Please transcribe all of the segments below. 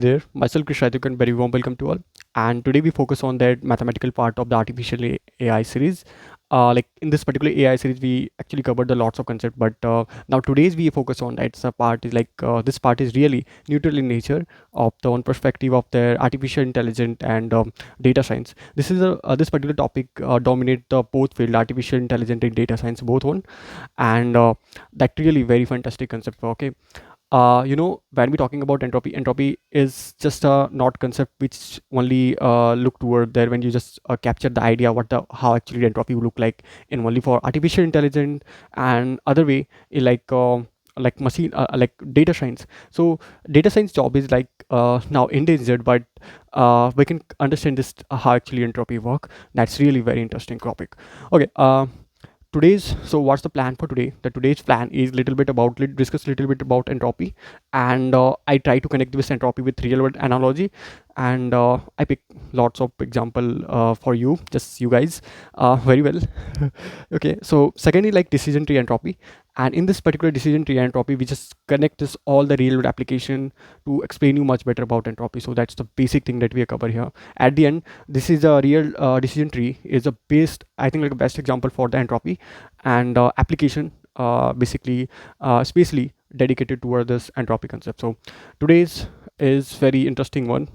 There, myself Krish Rathik, and very warm welcome to all. And today we focus on that mathematical part of the artificial AI series. Like in this particular AI series, we actually covered the lots of concept, but now today's we focus on that. So part is like this part is really neutral in nature of the one perspective of the artificial intelligence and data science. This particular topic dominate the both field, artificial intelligence and data science, both one, and that really very fantastic concept. Okay, when we're talking about entropy is just a not concept which only look toward there when you just capture the idea what the how actually entropy will look like in only for artificial intelligence and other way like machine like data science. So data science job is like now endangered, but we can understand this how actually entropy work. That's really very interesting topic. Okay, what's the plan for today? The today's plan is little bit about discuss little bit about entropy, and I try to connect this entropy with real world analogy, and I pick lots of example for you, just you guys very well. Okay, so secondly, like decision tree entropy, and in this particular decision tree entropy we just connect this all the real world application to explain you much better about entropy. So that's the basic thing that we cover here. At the end, this is a real decision tree is a best, I think, like a best example for the entropy and application, basically spatially dedicated toward this entropy concept. So today's is very interesting one,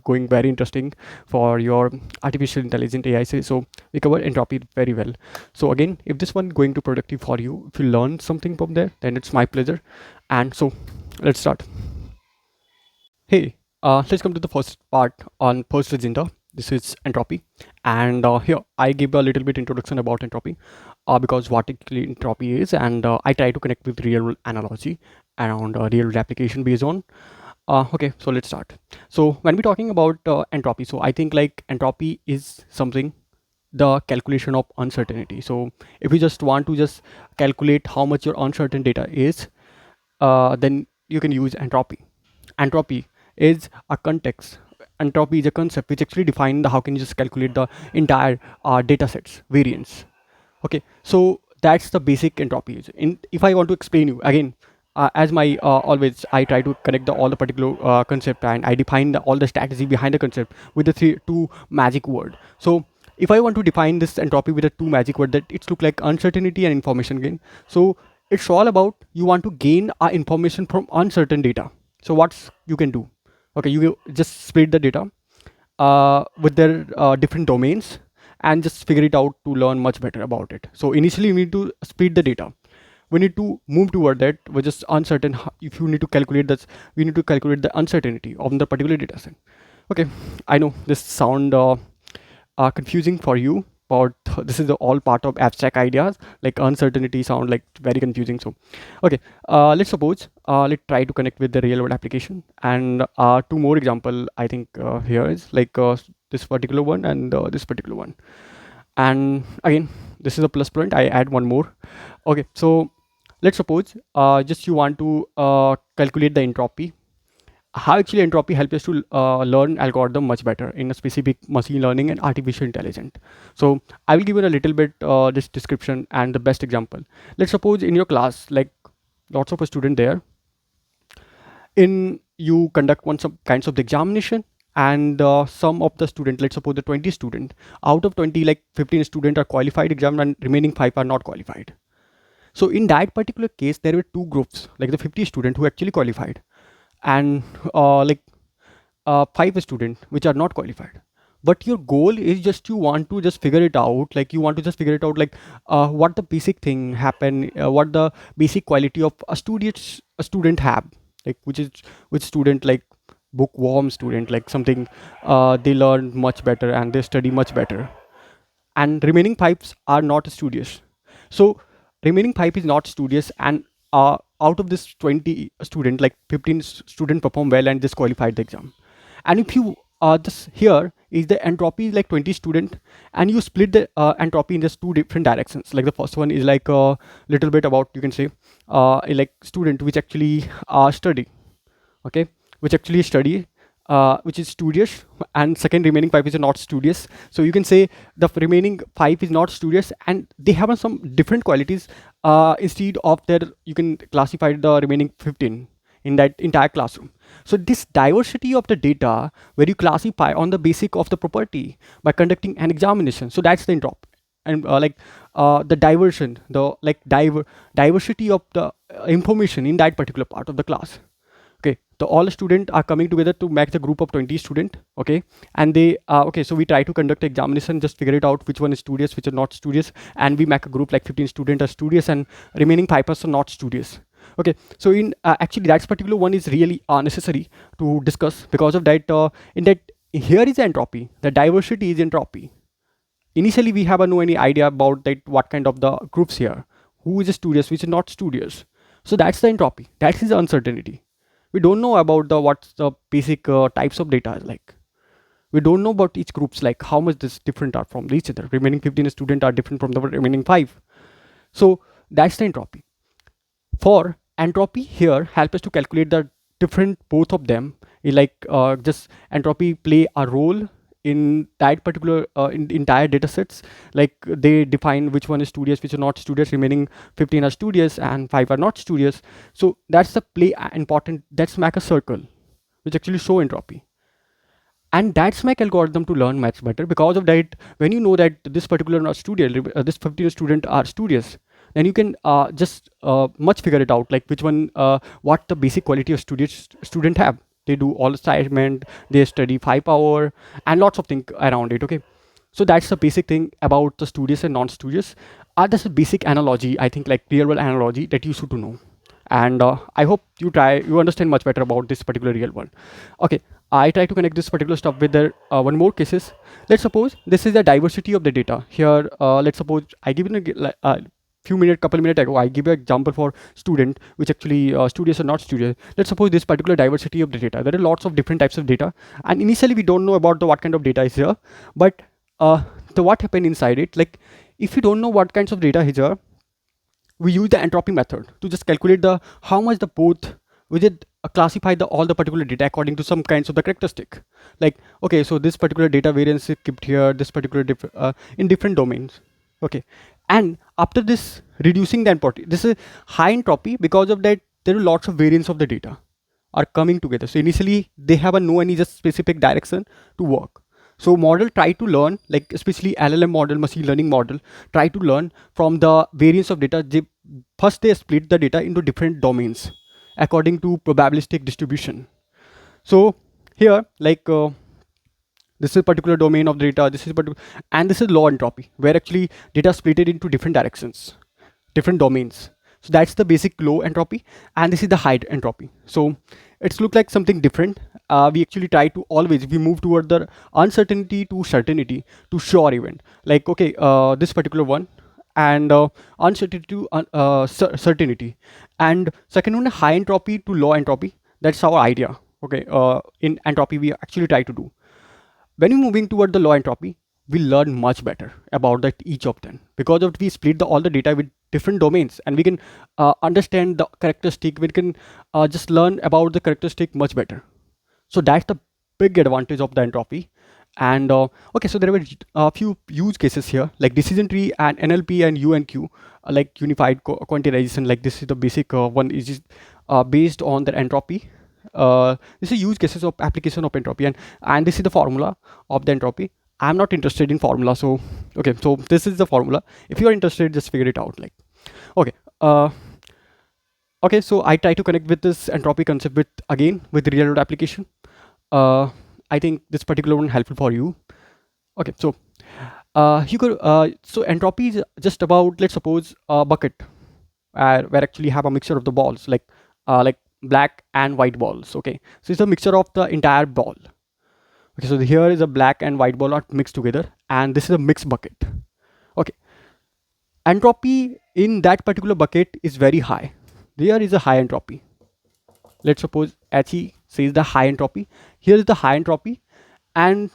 going very interesting for your artificial intelligent AI series. So we cover entropy very well. So again, if this one going to productive for you, if you learn something from there, then it's my pleasure. And so let's start. Hey, let's come to the first part on first agenda. This is entropy, and here I give a little bit introduction about entropy, because what actually entropy is, and I try to connect with real world analogy around real world application based on. Okay, so let's start. So when we're talking about entropy, so I think like entropy is something the calculation of uncertainty. So if you just want to just calculate how much your uncertain data is, then you can use entropy. Entropy is a context. Entropy is a concept which actually define the how can you just calculate the entire data sets variance. Okay, so that's the basic entropy. In if I want to explain you again, as my always I try to connect the all the particular concept, and I define all the strategy behind the concept with the two magic word. So if I want to define this entropy with a two magic word, that it's look like uncertainty and information gain. So it's all about you want to gain information from uncertain data. So what's you can do? Okay, you just split the data with their different domains and just figure it out to learn much better about it. So initially we need to split the data. We need to move toward that. We're just uncertain. If you need to calculate this, we need to calculate the uncertainty of the particular data set. Okay, I know this sound confusing for you, but this is all part of abstract ideas. Like uncertainty sound like very confusing. So okay, let's suppose let's try to connect with the real world application, and two more example I think here is like this particular one and this particular one. And again, this is a plus point, I add one more. Okay, so let's suppose just you want to calculate the entropy. How actually entropy helps us to learn algorithm much better in a specific machine learning and artificial intelligence. So I will give you a little bit this description and the best example. Let's suppose in your class, like lots of a student there, in you conduct one some kinds of the examination, and some of the student, let's suppose the 20 student, out of 20, like 15 student are qualified exam and remaining 5 are not qualified. So in that particular case, there were two groups, like the 50 student who actually qualified, and like 5 student which are not qualified. But your goal is just you want to just figure it out, like you want to just figure it out, like what the basic thing happen, what the basic quality of a student have, like which student, like bookworm student, like something they learn much better and they study much better, and remaining 5s are not studious. So remaining 5 is not studious, and out of this 20 student, like 15 student perform well and disqualified the exam. And if you this here is the entropy is like 20 student, and you split the entropy in just two different directions. Like the first one is like a little bit about, you can say, like student which actually study, okay, which actually study, which is studious, and second remaining 5 is not studious. So you can say the remaining 5 is not studious and they have some different qualities. Instead of their, you can classify the remaining 15 in that entire classroom. So this diversity of the data where you classify on the basic of the property by conducting an examination. So that's the entropy. And the diversion, the diversity of the information in that particular part of the class. Okay, the all students are coming together to make the group of 20 student. Okay, and they okay, so we try to conduct examination, just figure it out which one is studious, which are not studious, and we make a group like 15 students are studious and remaining 5% not studious. Okay, so in actually that particular one is really necessary to discuss, because of that in that here is entropy, the diversity is entropy. Initially we have no any idea about that what kind of the groups here, who is studious, which is not studious. So that's the entropy, that is the uncertainty. We don't know about the what's the basic types of data is like. We don't know about each groups, like how much this different are from each other. Remaining 15 students are different from the remaining 5. So that's the entropy. For entropy here help us to calculate the different both of them. Like just entropy play a role in that particular in entire data sets. Like they define which one is studious, which are not studious. Remaining 15 are studious and 5 are not studious. So that's the play important. That's make a circle which actually show entropy. And that's my algorithm to learn much better. Because of that, when you know that this particular not student, this 15 student are studious, then you can just much figure it out, like which one what the basic quality of student have. They do all assignment, they study 5 hour and lots of things around it. Okay, so that's the basic thing about the studious and non-studious. That's a basic analogy, I think, like real world analogy that you should to know. And I hope you understand much better about this particular real world. Okay, I try to connect this particular stuff with the one more cases. Let's suppose this is the diversity of the data here. Let's suppose I give you a couple minutes ago, I give you an example for student, which actually studious or not studious. Let's suppose this particular diversity of the data. There are lots of different types of data, and initially we don't know about the what kind of data is here, but the what happened inside it. Like if you don't know what kinds of data is here, we use the entropy method to just calculate the how much the both we did classify the all the particular data according to some kinds of the characteristic. Like okay, so this particular data variance is kept here, this particular in different domains. Okay, and after this reducing the entropy, this is high entropy. Because of that, there are lots of variance of the data are coming together. So initially they have a no any just specific direction to work. So model try to learn, like especially LLM model, machine learning model, try to learn from the variance of data. First they split the data into different domains according to probabilistic distribution. So here, like this is a particular domain of the data, this is particular, and this is low entropy, where actually data split it into different directions, different domains. So that's the basic low entropy, and this is the high entropy. So it's look like something different. We actually try to always, we move toward the uncertainty to certainty to sure event. Like okay, this particular one, and uncertainty to certainty, and second one high entropy to low entropy. That's our idea. Okay, in entropy we actually try to do. When you're moving toward the low entropy, we learn much better about that each of them, because of we split all the data with different domains, and we can understand the characteristic. We can just learn about the characteristic much better. So that's the big advantage of the entropy. And okay, so there were a few use cases here, like decision tree and NLP and UNQ, like unified quantization. Like this is the basic one is based on the entropy. This is use cases of application of entropy, and this is the formula of the entropy. I'm not interested in formula, so okay, so this is the formula. If you are interested, just figure it out. Like okay, okay, so I try to connect with this entropy concept with real world application. I think this particular one helpful for you. Okay, so you could so entropy is just about, let's suppose, a bucket where actually have a mixture of the balls, like black and white balls. Okay, so it's a mixture of the entire ball. Okay, so here is a black and white ball are mixed together, and this is a mixed bucket. Okay, entropy in that particular bucket is very high. There is a high entropy. Let's suppose HE says the high entropy. Here is the high entropy, and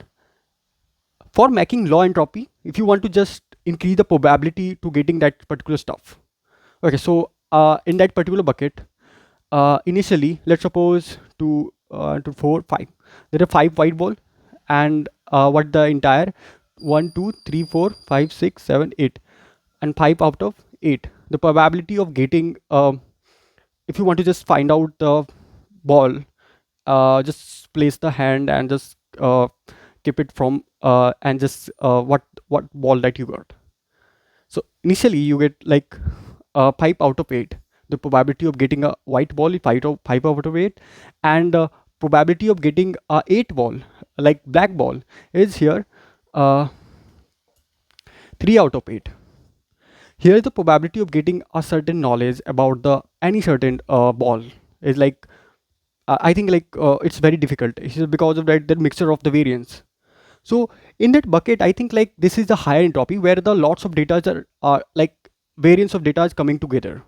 for making low entropy, if you want to just increase the probability to getting that particular stuff. Okay, so in that particular bucket, initially, let's suppose to 4, 5. There are 5 white ball, and what the entire 1, 2, 3, 4, 5, 6, 7, 8, and 5 out of 8. The probability of getting, if you want to just find out the ball, just place the hand and just keep it from and just what ball that you got. So initially you get like 5 out of 8. The probability of getting a white ball is 5 out of 8, and probability of getting a 8 ball like black ball is here uh, 3 out of 8. Here the probability of getting a certain knowledge about the any certain ball is like I think like it's very difficult. It's just because of that mixture of the variance. So in that bucket, I think like this is the higher entropy where the lots of data are like variance of data is coming together.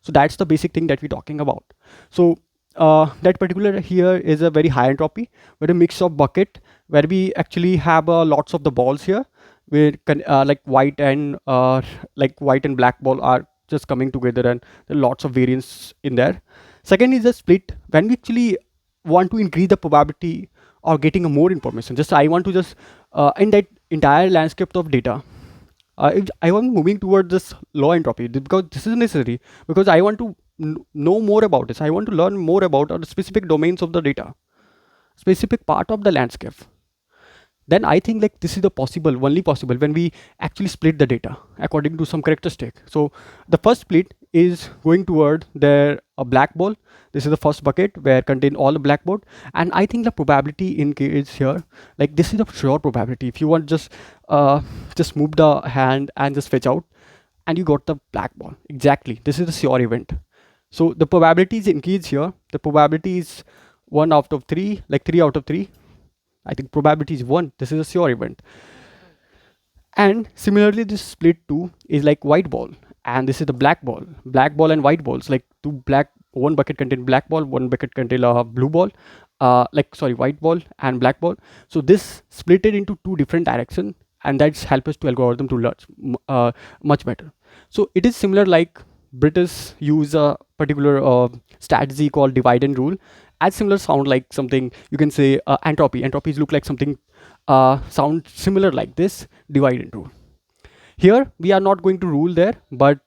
So that's the basic thing that we're talking about. So that particular here is a very high entropy with a mix of bucket where we actually have lots of the balls here where like white and black ball are just coming together, and there are lots of variance in there. Second is the split when we actually want to increase the probability or getting a more information. Just I want to just in that entire landscape of data, if I am moving towards this low entropy because this is necessary, because I want to know more about this. I want to learn more about the specific domains of the data, specific part of the landscape. Then I think like this is the possible, only possible when we actually split the data according to some characteristic. So the first split is going toward the black ball. This is the first bucket where contain all the blackboard, and I think the probability in case here, like this is a sure probability. If you want just move the hand and just fetch out, and you got the black ball exactly. This is the sure event. So the probability is increased here. The probability is 1 out of 3, like 3 out of 3. I think probability is 1. This is a sure event. And similarly, this split 2 is like white ball, and this is the black ball. Black ball and white balls, like one bucket contain black ball, one bucket contain a blue ball, like sorry, white ball and black ball. So this split it into two different direction, and that's help us to algorithm to learn much better. So it is similar like British use a particular strategy called divide and rule. As similar sound like something you can say entropy. Entropies look like something sound similar like this divide and rule. Here we are not going to rule there, but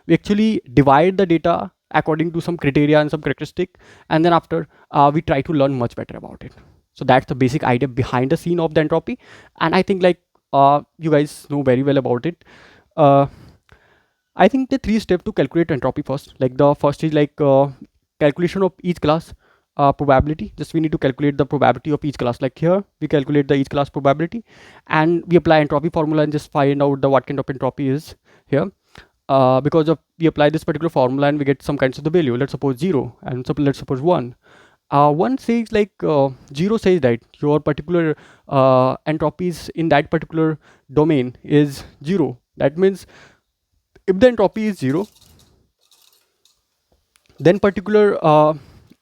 we actually divide the data according to some criteria and some characteristic, and then after we try to learn much better about it. So that's the basic idea behind the scene of the entropy, and I think like you guys know very well about it. Uh, I think the 3 steps to calculate entropy first. Like the first is like calculation of each class probability. Just we need to calculate the probability of each class. Like here we calculate the each class probability, and we apply entropy formula and just find out the what kind of entropy is here. Because of we apply this particular formula and we get some kinds of the value. Let's suppose 0, and so let's suppose 1. 1 says like 0 says that your particular entropies in that particular domain is 0. That means if the entropy is 0, then particular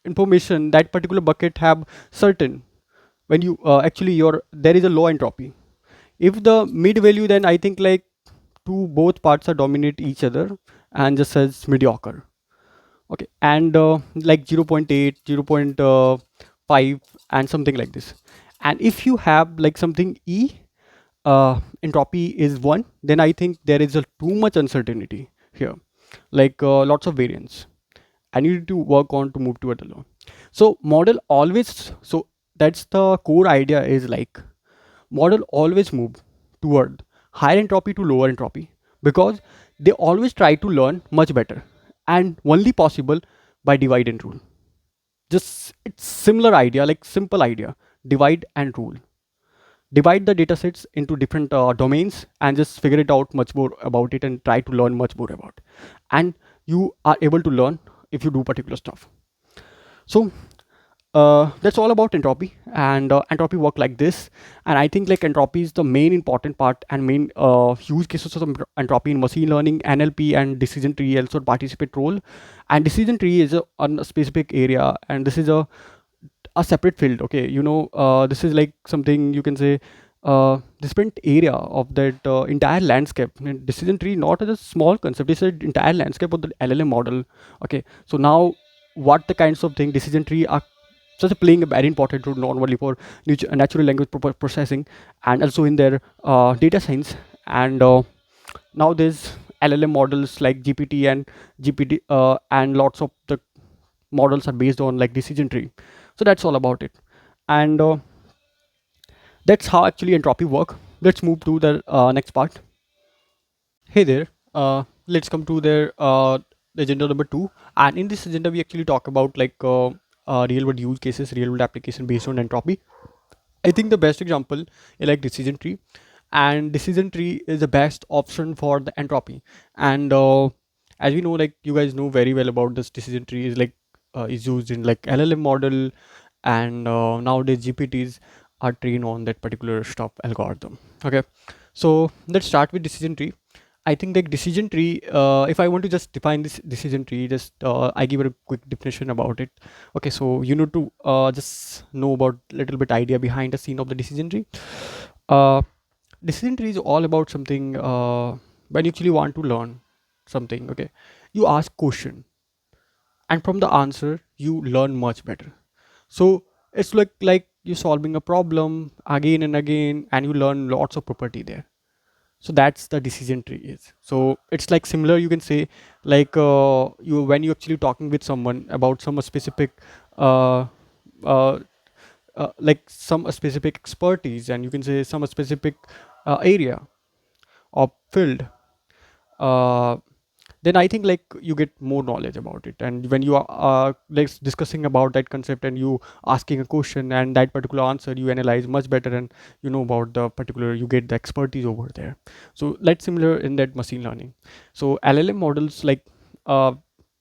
information that particular bucket have certain when you actually your there is a low entropy. If the mid value, then I think like both parts are dominate each other and just says mediocre. Okay, and like 0 0.8 0.5 and something like this. And if you have like something entropy is 1, then I think there is a too much uncertainty here, like lots of variance, and you need to work on to move toward the low. So model always, so that's the core idea is like model always move toward higher entropy to lower entropy because they always try to learn much better, and only possible by divide and rule. Just it's similar idea, like simple idea, divide and rule. Divide the data sets into different domains and just figure it out much more about it and try to learn much more about it. And you are able to learn if you do particular stuff. So that's all about entropy, and entropy work like this. And I think like entropy is the main important part and main use cases of entropy in machine learning, NLP, and decision tree also participate role. And decision tree is on a specific area, and this is a separate field. Okay, this is like something you can say different area of that entire landscape. And decision tree not as a small concept, it's an entire landscape of the LLM model. Okay, so now what the kinds of thing decision tree are just playing a very important role not only for natural language processing and also in their data science. And now there's LLM models like GPT and GPT and lots of the models are based on like decision tree. So that's all about it. And that's how actually entropy work. Let's move to the next part. Hey there. Let's come to their agenda number two. And in this agenda, we actually talk about like real world use cases, real world application based on entropy. I think the best example is like decision tree, and decision tree is the best option for the entropy. And as we know, like you guys know very well about this decision tree is like is used in like LLM model, and nowadays GPTs are trained on that particular stuff algorithm. Okay, so let's start with decision tree. I think the decision tree, if I want to just define this decision tree, just I give it a quick definition about it. Okay, so you need to just know about little bit idea behind the scene of the decision tree. Uh, Decision tree is all about something when you actually want to learn something. Okay, you ask question, and from the answer you learn much better. So it's like you're solving a problem again and again, and you learn lots of property there. So that's the decision tree is. So it's like similar, you can say, like you when you're actually talking with someone about some specific uh, uh, like some specific expertise, and you can say some specific area or field, uh, then I think like you get more knowledge about it. And when you are like discussing about that concept and you asking a question and that particular answer you analyze much better, and you know about the particular, you get the expertise over there. So that's similar in that machine learning. So LLM models like uh,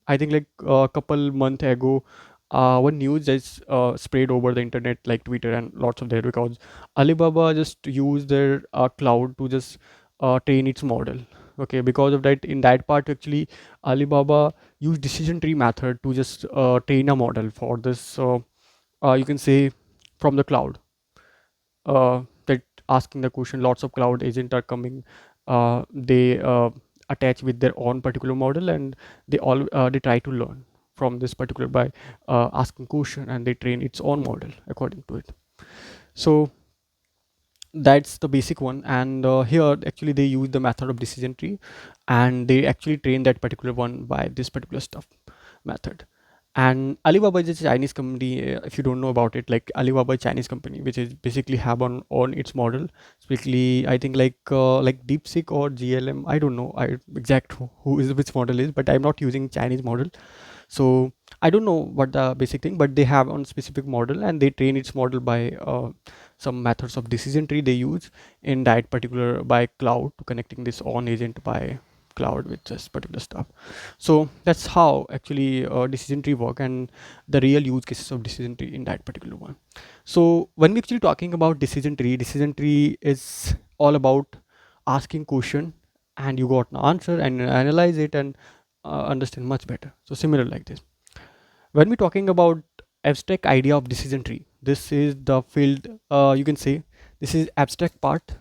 I think like a couple month ago, one news is spread over the internet like Twitter and lots of there, because Alibaba just use their cloud to just train its model. Okay, because of that, in that part actually Alibaba use decision tree method to just train a model for this, you can say, from the cloud, that asking the question, lots of cloud agent are coming, they attach with their own particular model, and they try to learn from this particular by asking question, and they train its own model according to it. So that's the basic one. And here actually they use the method of decision tree, and they actually train that particular one by this particular stuff method. And Alibaba is a Chinese company. If you don't know about it, like Alibaba is Chinese company which is basically have on its model, especially I think like DeepSeek or GLM. I don't know I exact who is which model is, but I'm not using Chinese model. So I don't know what the basic thing, but they have on specific model, and they train its model by some methods of decision tree they use in that particular by cloud to connecting this on agent by cloud with this particular stuff. So that's how actually decision tree work, and the real use cases of decision tree in that particular one. So when we actually talking about decision tree is all about asking question, and you got an answer and analyze it and understand much better. So similar like this. When we're talking about abstract idea of decision tree, this is the field, you can say this is abstract part,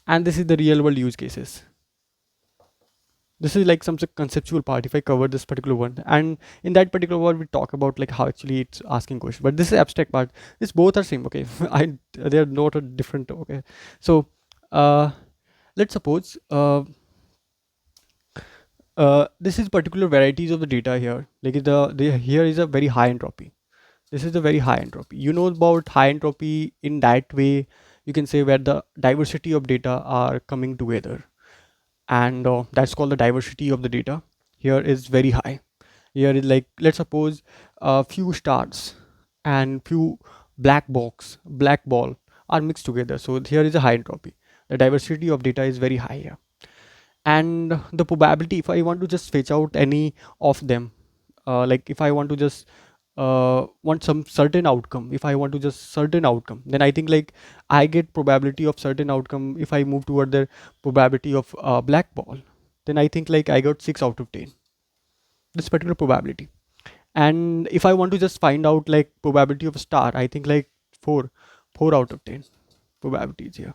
and this is the real world use cases. This is like some conceptual part if I cover this particular one, and in that particular one we talk about like how actually it's asking question, but this is abstract part. This both are same. Okay, I they're not a different. Okay, so let's suppose this is particular varieties of the data here, like the here is a very high entropy. This is a very high entropy. You know about high entropy in that way, you can say, where the diversity of data are coming together, and that's called the diversity of the data. Here is very high. Here is like, let's suppose a few stars and few black ball are mixed together, so here is a high entropy. The diversity of data is very high here, and the probability, if I want to just fetch out any of them, like if I want to just want some certain outcome, if I want to just certain outcome, then I think like I get probability of certain outcome. If I move toward the probability of black ball, then I think like I got 6 out of 10, this particular probability. And if I want to just find out like probability of a star, I think like 4 4 out of 10 probabilities here.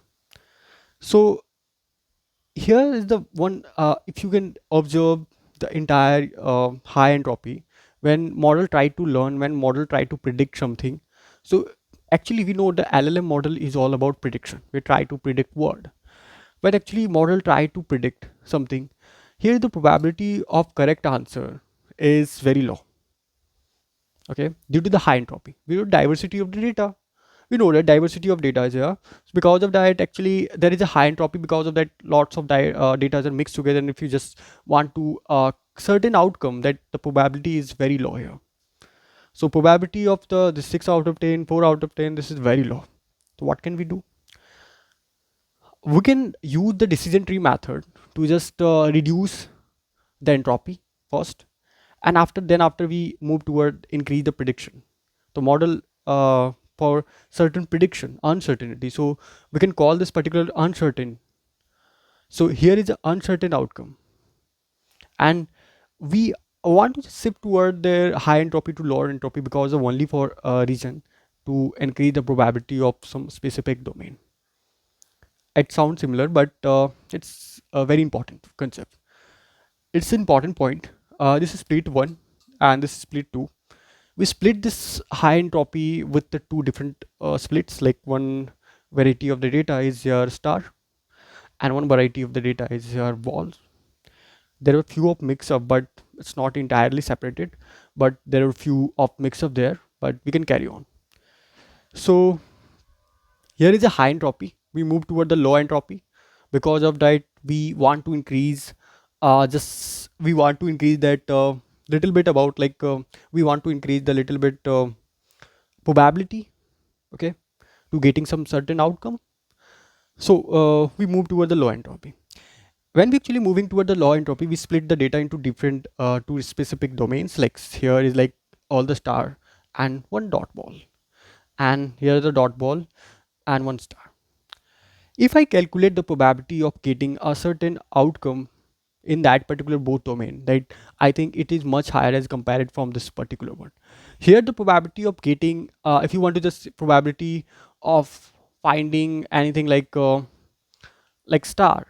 So here is the one, if you can observe the entire high entropy, when model try to learn, when model try to predict something. So actually we know the LLM model is all about prediction. We try to predict word, but actually model try to predict something. Here the probability of correct answer is very low. Okay, due to the high entropy, due to diversity of the data. We know that diversity of data is here. So because of that, actually there is a high entropy. Because of that, lots of data are mixed together, and if you just want to certain outcome, that the probability is very low here. So probability of the 6 out of 10, 4 out of 10, this is very low. So what can we do? We can use the decision tree method to just reduce the entropy first, and after we move toward increase the prediction, the model for certain prediction uncertainty. So we can call this particular uncertain. So here is an uncertain outcome, and we want to shift toward the high entropy to lower entropy because of only for a reason, to increase the probability of some specific domain. It sounds similar, but it's a very important concept. It's an important point. This is split 1 and this is split 2. We split this high entropy with the two different splits. Like one variety of the data is your star and one variety of the data is your ball. There are few of mix up, but it's not entirely separated, but there are few of mix up there, but we can carry on. So here is a high entropy. We move toward the low entropy. Because of that, we want to increase just we want to increase that little bit about like we want to increase the little bit probability, okay, to getting some certain outcome. So we move toward the low entropy. When we actually moving toward the low entropy, we split the data into different two specific domains. Like here is like all the star and one dot ball, and here is the dot ball and one star. If I calculate the probability of getting a certain outcome in that particular both domain, that I think it is much higher as compared from this particular one. Here the probability of getting if you want to just probability of finding anything like star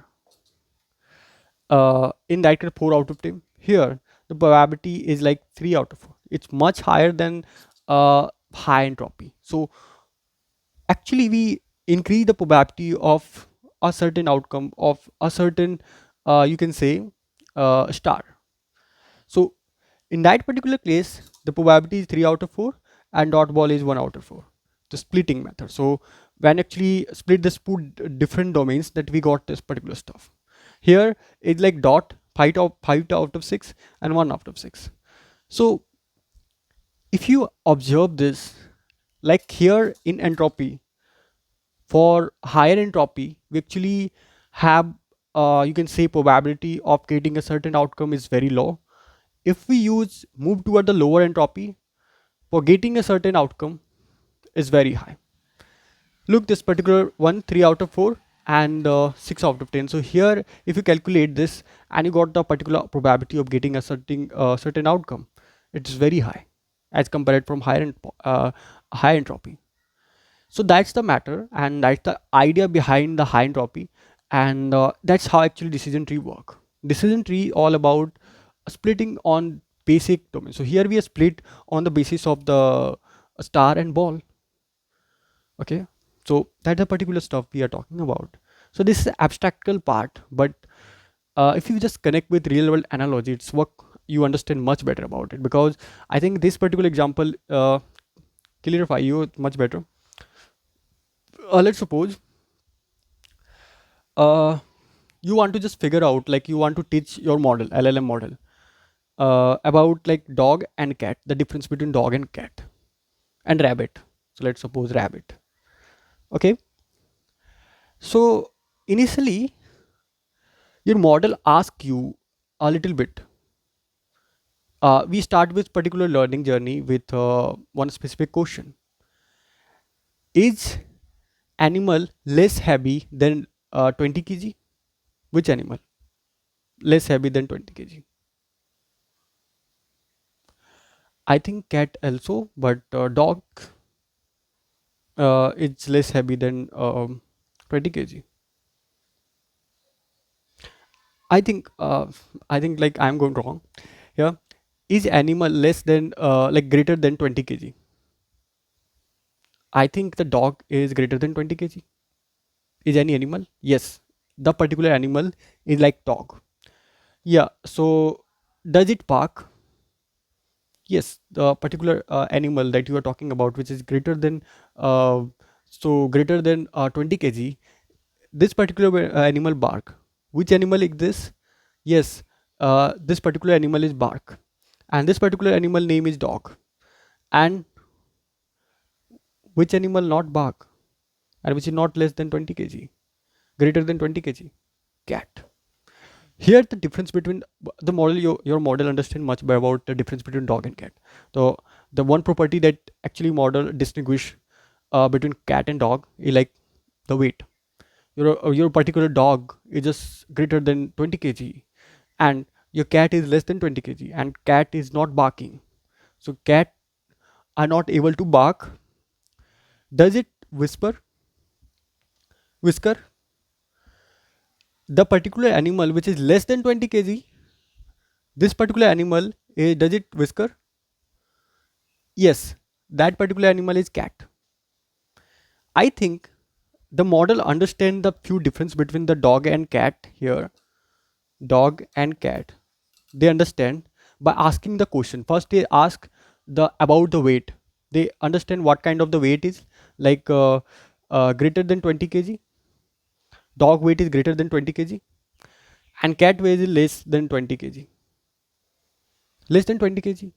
in that case 4 out of 10. Here the probability is like 3 out of 4. It's much higher than high entropy. So actually we increase the probability of a certain outcome of a certain you can say star. So in that particular case, the probability is 3 out of 4 and dot ball is 1 out of 4. The splitting method. So when actually split this different domains, that we got this particular stuff. Here it's like dot 5 out of 6 and 1 out of 6. So if you observe this, like here in entropy, for higher entropy, we actually have you can say probability of getting a certain outcome is very low. If we move toward the lower entropy, for getting a certain outcome is very high. Look, this particular one 3 out of 4 and 6 out of 10. So here if you calculate this and you got the particular probability of getting a certain outcome, it's very high as compared from high entropy. So that's the matter, and that's the idea behind the high entropy, and that's how actually decision tree work. Decision tree all about splitting on basic domain. So here we are split on the basis of the star and ball. Okay, so that's the particular stuff we are talking about. So this is the abstractal part, but if you just connect with real world analogy, it's what you understand much better about it, because I think this particular example clarify you much better. Let's suppose you want to just figure out, like you want to teach your model, LLM model, about like dog and cat, the difference between dog and cat and rabbit. So let's suppose rabbit. Okay, so initially your model asks you a little bit. We start with particular learning journey with one specific question: is animal less heavy than 20 kg? Which animal less heavy than 20 kg? I think cat also, but dog is less heavy than 20 kg. I think like I'm going wrong. Yeah, is animal less than like greater than 20 kg? I think the dog is greater than 20 kg. Is any animal? Yes, the particular animal is like dog. Yeah. So does it bark? yes, the particular animal that you are talking about, which is greater than uh, greater than 20 kg, this particular animal bark. Which animal is this? Yes, this particular animal is bark, and this particular animal name is dog. And which animal not bark, and which is not less than 20 kg, greater than 20 kg? Cat. Here the difference between the model, your model understand much better about the difference between dog and cat. So the one property that actually model distinguish between cat and dog is like the weight. Your particular dog is just greater than 20 kg, and your cat is less than 20 kg, and cat is not barking. So cat are not able to bark. Does it whisker? The particular animal which is less than 20 kg, this particular animal, does it whisker? Yes, that particular animal is cat. I think the model understand the few difference between the dog and cat here. Dog and cat, they understand by asking the question. First they ask the about the weight. They understand what kind of the weight is, like greater than 20 kg. Dog weight is greater than 20 kg, and cat weight is less than 20 kg. Less than 20 kg.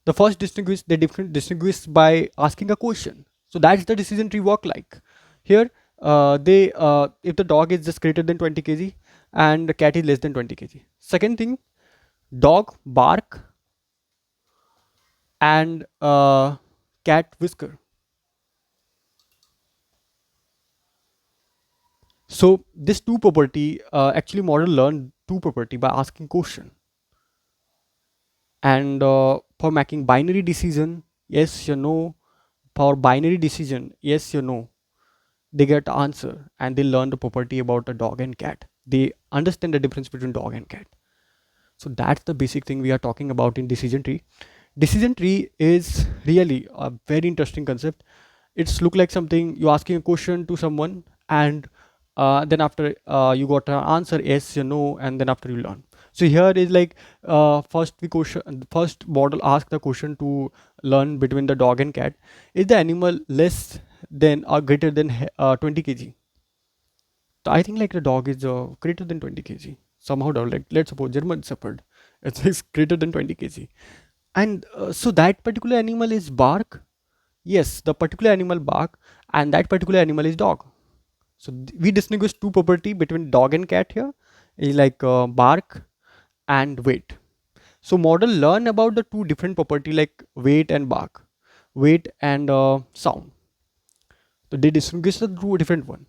The first distinguish, they different distinguish by asking a question. So that's the decision tree work like. Here they if the dog is just greater than 20 kg and the cat is less than 20 kg. Second thing, dog bark and cat whisker. So this two property, actually model learn two property by asking question. And for making binary decision, yes or no, for binary decision, yes or no, they get answer, and they learn the property about a dog and cat. They understand the difference between dog and cat. So that's the basic thing we are talking about in decision tree. Decision tree is really a very interesting concept. It's look like something you asking a question to someone, and then after you got an answer yes or no, and then after you learn. So here is like first we question, first model ask the question to learn between the dog and cat. Is the animal less than or greater than 20 kg? So I think like the dog is greater than 20 kg. Somehow down, like let's suppose German Shepherd, it's greater than 20 kg. And so that particular animal is bark. Yes, the particular animal bark, and that particular animal is dog. So we distinguish two property between dog and cat here, is like bark and weight. So model learn about the two different property like weight and bark, weight and sound. So they distinguish the two different one.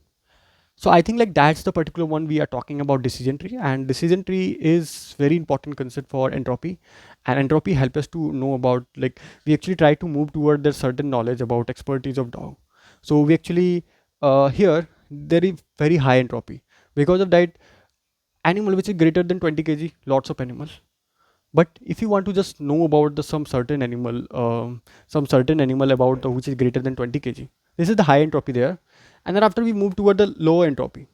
So I think like that's the particular one we are talking about decision tree, and decision tree is very important concept for entropy, and entropy help us to know about like we actually try to move toward the certain knowledge about expertise of dog. So we actually here there is very high entropy. Because of that, animal which is greater than 20 kg, lots of animals. But if you want to just know about the some certain animal about the which is greater than 20 kg, this is the high entropy there. And then after we move toward the low entropy,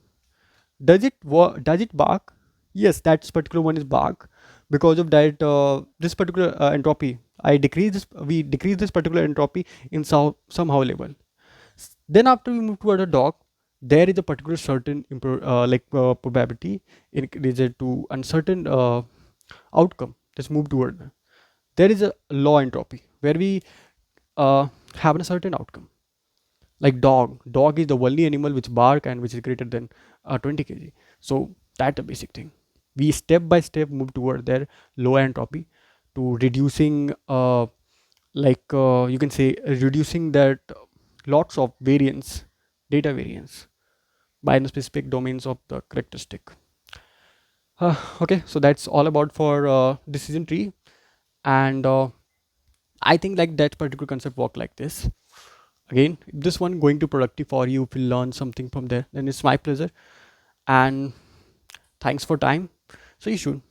does it bark? Yes, that particular one is bark. Because of that, this particular entropy, we decrease this particular entropy in somehow level. Then after we move toward a dog, there is a particular certain probability increased to uncertain outcome. Let's move toward. There is a low entropy where we have a certain outcome. Like dog is the only animal which bark and which is greater than 20 kg. So that's the basic thing. We step by step move toward their low entropy to reducing you can say reducing that lots of variance, data variance by the specific domains of the characteristic. Okay, so that's all about for decision tree. And I think like that particular concept work like this. Again, if this one going to productive for you, if you learn something from there, then it's my pleasure. And thanks for time. So you should